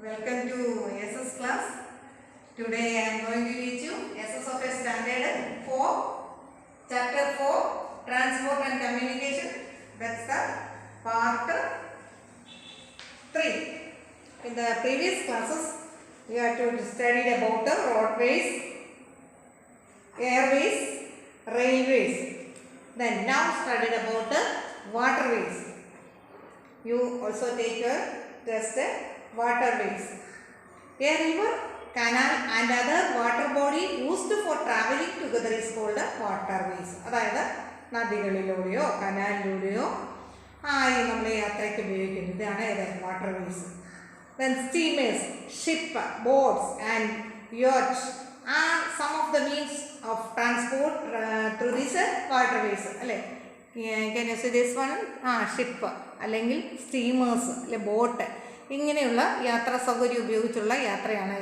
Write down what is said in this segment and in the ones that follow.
Welcome to SS class. Today I am going to teach you SS of a standard 4, chapter 4, transport and communication. That's the part 3. In the previous classes, we have to study about the roadways, airways, railways. Then now studied about the waterways. You also take a test waterways. A river, canal and other water body used for traveling together is called waterways. അതായത് നദികളിലൂടെയോ കനാലിലൂടെയോ നമ്മൾ യാത്രയ്ക്ക് ഉപയോഗിക്കുന്നതാണ് waterways. Then steamers, ship, boats and yachts are some of the means of transport through these waterways. അല്ലേ? Can you see this one? Ship അല്ലെങ്കിൽ സ്റ്റീമേഴ്സ് അല്ലെ boat ഇങ്ങനെയുള്ള യാത്രാ സൗകര്യം ഉപയോഗിച്ചുള്ള യാത്രയാണ്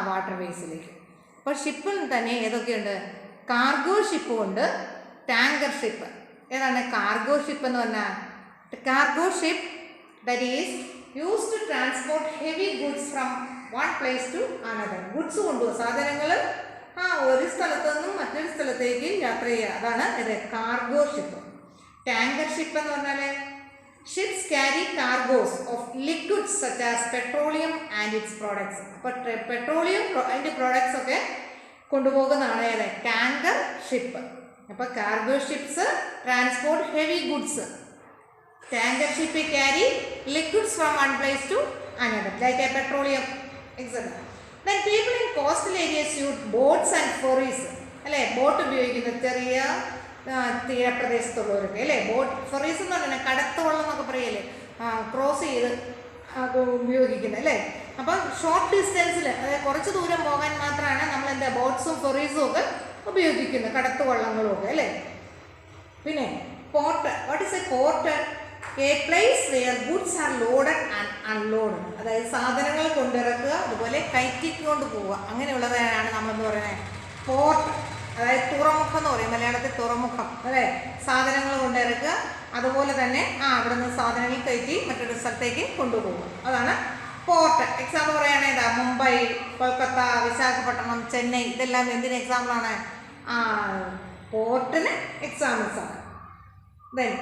വാട്ടർവേസിലേക്ക്. അപ്പോൾ ഷിപ്പിൽ തന്നെ ഏതൊക്കെയുണ്ട്? കാർഗോ ഷിപ്പും ഉണ്ട്, ടാങ്കർ ഷിപ്പ്. ഏതാണ് കാർഗോ ഷിപ്പ് എന്ന് പറഞ്ഞാൽ? Cargo ship that is used to transport heavy goods from one place to another. Goods കൊണ്ടുപോകുക, സാധനങ്ങൾ ഒരു സ്ഥലത്തു നിന്നും മറ്റൊരു സ്ഥലത്തേക്ക് യാത്ര ചെയ്യുക, അതാണ് കാർഗോ ഷിപ്പ്. ടാങ്കർ ഷിപ്പ് എന്ന് പറഞ്ഞാൽ ships carry cargoes of liquids such as petroleum and its products. അപ്പോൾ പെട്രോളിയം അതിൻ്റെ പ്രോഡക്ട്സ് ഒക്കെ കൊണ്ടുപോകുന്നതാണ് ടാങ്കർ ഷിപ്പ്. അപ്പോൾ cargo ships transport heavy goods. Tanker ship carry liquids from one place to another like a petroleum etcetera. Then people in coastal areas use boats and ferries. അല്ലേ, boat ഉപയോഗിക്കുന്ന ചെറിയ തീരപ്രദേശത്തുള്ളവർക്ക് അല്ലേ. Boat ferries എന്ന് പറഞ്ഞാൽ കടത്തുവള്ളം എന്നൊക്കെ പറയല്ലേ, cross ചെയ്ത് ഉപയോഗിക്കുന്നത് അല്ലേ. അപ്പം ഷോർട്ട് ഡിസ്റ്റൻസിൽ, അതായത് കുറച്ച് ദൂരം പോകാൻ മാത്രമാണ് നമ്മൾ ബോട്ട്സും ഫെറീസും ഒക്കെ ഉപയോഗിക്കുന്നത്, കടത്തുവള്ളങ്ങളും ഒക്കെ അല്ലേ. പിന്നെ port. What is A port? A place wear goods are loaded and unloaded. അതായത് സാധനങ്ങൾ കൊണ്ടിറക്കുക, അതുപോലെ കയറ്റിക്കൊണ്ട് പോവുക, അങ്ങനെയുള്ളതാണ് നമ്മളെന്ന് പറയുന്നത് പോർട്ട്. അതായത് തുറമുഖം എന്ന് പറയും മലയാളത്തിൽ, തുറമുഖം അല്ലേ. സാധനങ്ങൾ കൊണ്ടിറക്കുക, അതുപോലെ തന്നെ അവിടെ നിന്ന് സാധനങ്ങൾ കയറ്റി മറ്റൊരു സ്ഥലത്തേക്ക് കൊണ്ടുപോകുക, അതാണ് പോർട്ട്. എക്സാമ്പിൾ പറയുകയാണെങ്കിൽ മുംബൈ, കൊൽക്കത്ത, വിശാഖപട്ടണം, ചെന്നൈ, ഇതെല്ലാം എന്തിന് എക്സാമ്പിളാണ്? പോർട്ടിന് എക്സാമ്പിൾസ് ആണ്. ദെൻ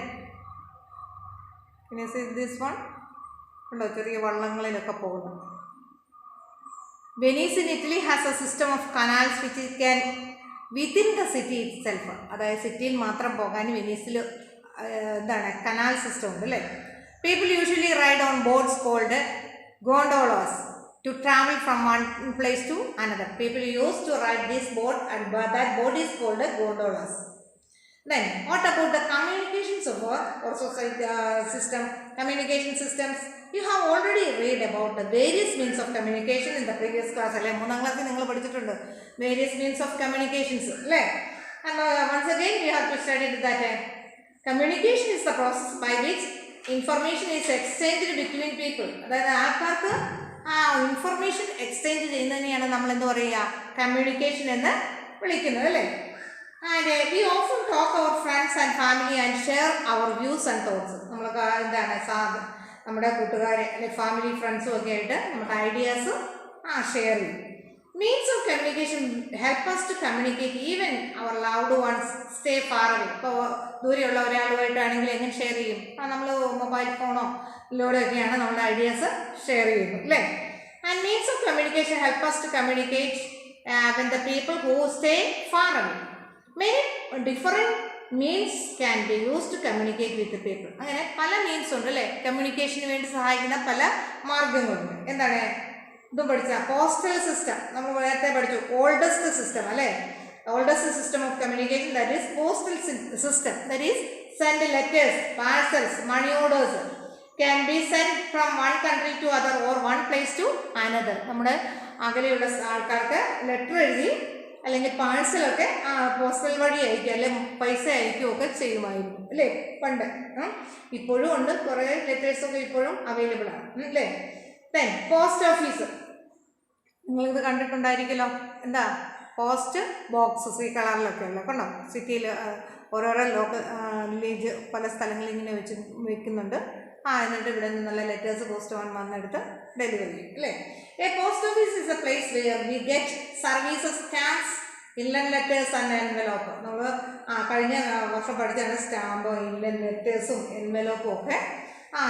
പിന്നെ ദിസ് വൺ ഉണ്ടോ, ചെറിയ വള്ളങ്ങളിലൊക്കെ പോകുന്നു. Venice in Italy has a system of canals which it can within the city itself. അതായത് സിറ്റിയിൽ മാത്രം പോകാൻ വെനീസിൽ കനാൽ സിസ്റ്റം ഉണ്ട് അല്ലേ. People usually ride on boats called gondolas to travel from one place to another. People use to ride this boat and that boat is called gondolas. Then what about the communications of our society system? Communication systems. You have already read about the various means of communication in the previous class. അല്ലേ, 3ാം ക്ലാസ്സിൽ നിങ്ങൾ പഠിച്ചിട്ടുണ്ട് various means of communications അല്ലേ. And once again we have to study that communication is the process by which information is exchanged between people. അതായത് ആൾക്കാർക്ക് information exchange ചെയ്യുന്നതിനെയാണ് നമ്മൾ എന്ത് പറയുക, കമ്മ്യൂണിക്കേഷൻ എന്ന് വിളിക്കുന്നത് അല്ലേ. And we often talk our friends and family and share our views and thoughts. നമ്മൾക്ക് നമ്മുടെ കൂട്ടുകാരെ അല്ലെ ഫാമിലി ഫ്രണ്ട്സും ഒക്കെ ആയിട്ട് നമ്മുടെ ഐഡിയാസ് ഷെയർ ചെയ്യും. Means of communication help us to communicate even our loved ones stay far away. ഇപ്പോൾ ദൂരെയുള്ള ഒരാളുമായിട്ടാണെങ്കിൽ എങ്ങനെ ഷെയർ ചെയ്യും? നമ്മൾ മൊബൈൽ ഫോണോ ഇതിലൂടെയൊക്കെയാണ് നമ്മുടെ ഐഡിയാസ് ഷെയർ ചെയ്യുന്നത് അല്ലേ. And means of communication help us to communicate when the people who stay far away. Many different means can be used to communicate with the people. അങ്ങനെ പല മീൻസ് ഉണ്ട് അല്ലേ, കമ്മ്യൂണിക്കേഷന് വേണ്ടി സഹായിക്കുന്ന പല മാർഗങ്ങളുണ്ട്. എന്താണ് ഇതും പഠിച്ച പോസ്റ്റൽ സിസ്റ്റം, നമ്മൾ നേരത്തെ പഠിച്ചു ഓൾഡസ്റ്റ് സിസ്റ്റം അല്ലേ. Oldest system of communication that is postal system. That is send letters, parcels, money orders can be send from one country to other or one place to another. നമ്മുടെ അകലെയുള്ള ആൾക്കാർക്ക് letter എഴുതി അല്ലെങ്കിൽ പാഴ്സലൊക്കെ postal വഴി അയക്കുക, അല്ലെങ്കിൽ പൈസ അയക്കുകയൊക്കെ ചെയ്യുമായിരുന്നു അല്ലേ പണ്ട്. ഇപ്പോഴും ഉണ്ട്, കുറേ ലെറ്റേഴ്സൊക്കെ ഇപ്പോഴും അവൈലബിൾ ആണ് അല്ലേ. ദെൻ പോസ്റ്റ് ഓഫീസ്, നിങ്ങളിത് കണ്ടിട്ടുണ്ടായിരിക്കുമല്ലോ. എന്താ പോസ്റ്റ് ബോക്സസ് ഈ കളറിലൊക്കെ ഉള്ള കണ്ടോ, സിറ്റിയിൽ ഓരോരോ വില്ലേജ് പല സ്ഥലങ്ങളിൽ ഇങ്ങനെ വെക്കുന്നുണ്ട്. എന്നിട്ട് ഇവിടെ നിന്നുള്ള ലെറ്റേഴ്സ് പോസ്റ്റ്മാൻ വന്നെടുത്ത് ഡെലിവറി ചെയ്യും അല്ലേ. A post office is a place where we get services, stamps, inland letters and envelope. നമ്മൾ കഴിഞ്ഞ വർഷം പഠിച്ചാണ് സ്റ്റാമ്പ്, ഇൻലൻഡ് ലെറ്റേഴ്സും എൻവെലോപ്പും ഒക്കെ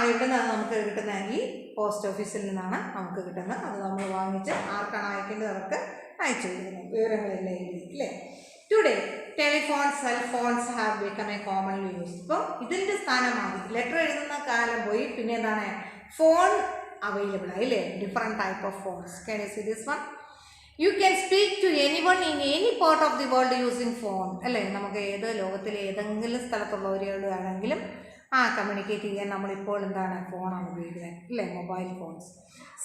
ഇവിടെ നിന്നാണ് നമുക്ക് കിട്ടുന്നത്. ഈ പോസ്റ്റ് ഓഫീസിൽ നിന്നാണ് നമുക്ക് കിട്ടുന്നത്. അത് നമ്മൾ വാങ്ങിച്ച് ആർക്കാണ് അയക്കേണ്ടത് അവർക്ക് അയച്ചു കൊടുക്കുന്നത്, വിവരങ്ങളെല്ലാം എഴുതി അല്ലേ. Today telephone, cell phones have become A commonly use. ഇപ്പോൾ ഇതിൻ്റെ സ്ഥാനമായി ലെറ്റർ എഴുതുന്ന കാലം പോയി, പിന്നെ എന്താണ് ഫോൺ അവൈലബിൾ ആയി അല്ലേ. Different type of phones. Can you see this one? You can speak to anyone in any part of the world using phone അല്ലേ. നമുക്ക് ഏത് ലോകത്തിലെ ഏതെങ്കിലും സ്ഥലത്തുള്ളവരോട് ആണെങ്കിലും കമ്മ്യൂണിക്കേറ്റ് ചെയ്യാൻ നമ്മളിപ്പോൾ എന്താണ് ഫോണാണ് ഉപയോഗിക്കുന്നത് അല്ലേ. Mobile phones.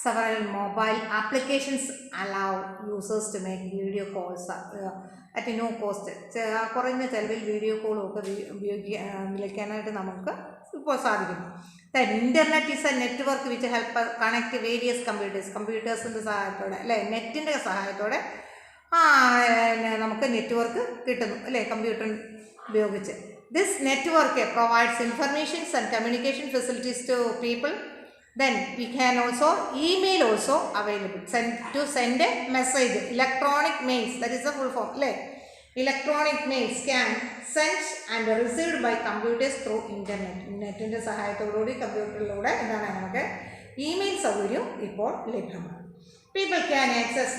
Several mobile applications allow users to make video calls at no cost. കുറഞ്ഞ ചിലവിൽ വീഡിയോ കോളും ഒക്കെ വിളിക്കാനായിട്ട് നമുക്ക് ഇപ്പോൾ സാധിക്കുന്നു. Then internet is a network which help connect various കമ്പ്യൂട്ടേഴ്സിൻ്റെ സഹായത്തോടെ അല്ലേ. നെറ്റിൻ്റെ സഹായത്തോടെ നമുക്ക് നെറ്റ്വർക്ക് കിട്ടുന്നു അല്ലേ, കമ്പ്യൂട്ടർ ഉപയോഗിച്ച്. This network provides informations and communication facilities to people. Then we can also email also available, send a message, electronic mails, that is the full form അല്ലേ. Electronic mails can send and received by computers through internet. നെറ്റിൻ്റെ സഹായത്തോടുകൂടി കമ്പ്യൂട്ടറിലൂടെ എന്താണ് നമുക്ക് email സൗകര്യം ഇപ്പോൾ ലഭ്യമാണ്. People can access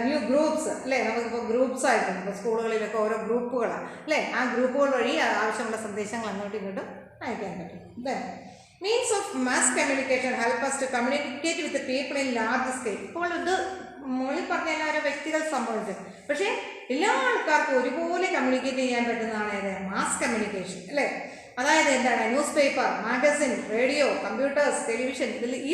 new groups അല്ലേ. നമുക്കിപ്പോൾ ഗ്രൂപ്പ്സ് ആയിട്ടുണ്ട്. ഇപ്പോൾ സ്കൂളുകളിലൊക്കെ ഓരോ ഗ്രൂപ്പുകളാണ് അല്ലേ. ആ ഗ്രൂപ്പുകൾ വഴി ആവശ്യമുള്ള സന്ദേശങ്ങൾ അങ്ങോട്ടും ഇങ്ങോട്ടും അയക്കാൻ പറ്റും അല്ലേ. Means of mass communication help us to communicate with the people in large scale. ഇപ്പോൾ ഇത് മുകളിൽ പറഞ്ഞ എല്ലാവരും വ്യക്തികൾ സംഭവിച്ചത്, പക്ഷേ എല്ലാ ആൾക്കാർക്കും ഒരുപോലെ കമ്മ്യൂണിക്കേറ്റ് ചെയ്യാൻ പറ്റുന്നതാണ് ഏത് മാസ് കമ്മ്യൂണിക്കേഷൻ അല്ലേ. അതായത് എന്താണ് news paper, magazine, radio, computers, television, ഇതിൽ ഈ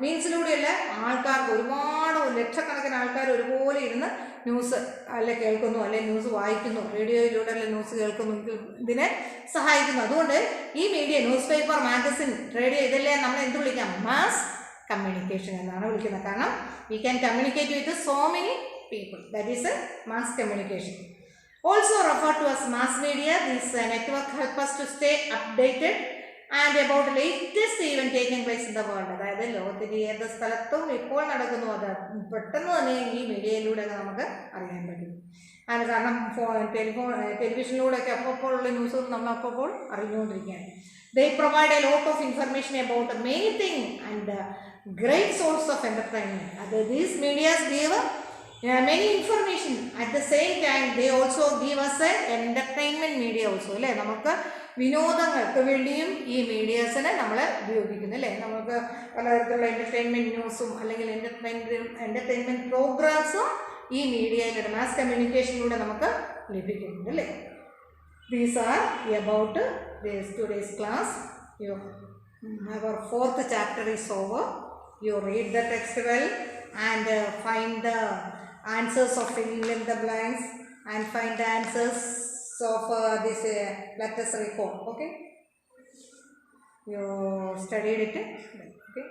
മീൻസിലൂടെയല്ല ആൾക്കാർക്ക് ഒരുപാട് ലക്ഷക്കണക്കിന് ആൾക്കാർ ഒരുപോലെ ഇരുന്ന് ന്യൂസ് അല്ലെ കേൾക്കുന്നു, അല്ലെ ന്യൂസ് വായിക്കുന്നു, റേഡിയോയിലൂടെ അല്ലെ ന്യൂസ് കേൾക്കുന്നു, ഇതിനെ സഹായിക്കുന്നു. അതുകൊണ്ട് ഈ media news paper, magazine, radio ഇതെല്ലാം നമ്മൾ എന്ത് വിളിക്കാം? മാസ് കമ്മ്യൂണിക്കേഷൻ എന്നാണ് വിളിക്കുന്നത്. കാരണം we can communicate with so many people, that is A mass communication. Also referred to as mass media, this network help us to stay updated and about the latest event taking place in the world. അതായത് ലോകത്തിൻ്റെ ഏത് സ്ഥലത്തും ഇപ്പോൾ നടക്കുന്നു അത് പെട്ടെന്ന് തന്നെ ഈ മീഡിയയിലൂടെ നമുക്ക് അറിയാൻ പറ്റും. അത് കാരണം ടെലിവിഷനിലൂടെയൊക്കെ അപ്പോഴുള്ള ന്യൂസ് നമ്മൾ അപ്പോൾ അറിഞ്ഞുകൊണ്ടിരിക്കുകയാണ്. They provide a lot of information about many things and great source of entertainment. These medias give many information at the same time they also give us a entertainment media also അല്ലേ. നമുക്ക് വിനോദങ്ങൾക്ക് വേണ്ടിയും ഈ മീഡിയാസിനെ നമ്മൾ ഉപയോഗിക്കുന്നു അല്ലേ. നമുക്ക് പലതരത്തിലുള്ള entertainment ന്യൂസും അല്ലെങ്കിൽ എൻ്റർടൈൻമെൻറ്റ് പ്രോഗ്രാംസും ഈ മീഡിയയിലൂടെ മാസ് കമ്മ്യൂണിക്കേഷനിലൂടെ നമുക്ക് ലഭിക്കുന്നുണ്ട് അല്ലേ. These are about today's class. Our fourth chapter is over. You read the text well and find the answers of filling in the blanks and find the answers of this let us recall. Okay, you studied it. Okay.